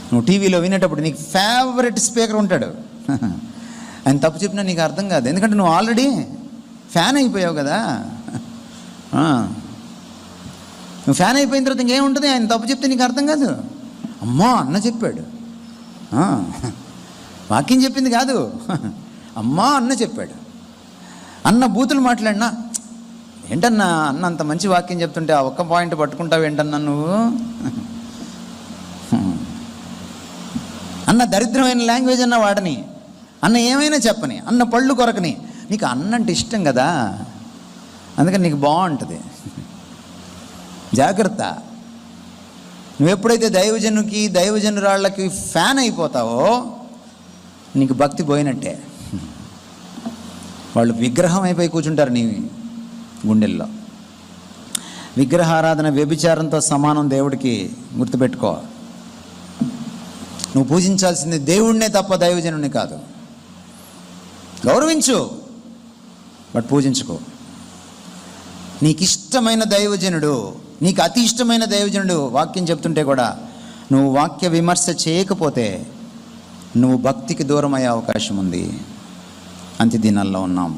నువ్వు టీవీలో వినేటప్పుడు నీకు ఫేవరెట్ స్పీకర్ ఉంటాడు, ఆయన తప్పు చెప్పినా నీకు అర్థం కాదు, ఎందుకంటే నువ్వు ఆల్రెడీ ఫ్యాన్ అయిపోయావు కదా. నువ్వు ఫ్యాన్ అయిపోయిన తర్వాత ఇంకేముంటుంది, ఆయన తప్పు చెప్తే నీకు అర్థం కాదు. అమ్మా అన్న చెప్పాడు, వాక్యం చెప్పింది కాదు, అమ్మా అన్న చెప్పాడు. అన్న బూతులు మాట్లాడినా, ఏంటన్నా అన్న అంత మంచి వాక్యం చెప్తుంటే ఆ ఒక్క పాయింట్ పట్టుకుంటావు ఏంటన్నా నువ్వు, అన్న దరిద్రమైన లాంగ్వేజ్ అన్న వాడని, అన్న ఏమైనా చెప్పని, అన్న పళ్ళు కొరకని, నీకు అన్న అంటే ఇష్టం కదా, అందుకని నీకు బాగుంటుంది. జాగ్రత్త. నువ్వెప్పుడైతే దైవజనురాళ్ళకి ఫ్యాన్ అయిపోతావో నీకు భక్తి పోయినట్టే. వాళ్ళు విగ్రహం అయిపోయి కూర్చుంటారు నీ గుండెల్లో. విగ్రహారాధన వ్యభిచారంతో సమానం దేవుడికి, గుర్తుపెట్టుకో. నువ్వు పూజించాల్సింది దేవుడినే తప్ప దైవజనుడిని కాదు. గౌరవించు, బట్ పూజించుకో. నీకు ఇష్టమైన దైవజనుడు, నీకు అతి ఇష్టమైన దైవజనుడు వాక్యం చెప్తుంటే కూడా నువ్వు వాక్య విమర్శ చేయకపోతే నువ్వు భక్తికి దూరం అయ్యే అవకాశం ఉంది. అంత్య దినాల్లో ఉన్నాం.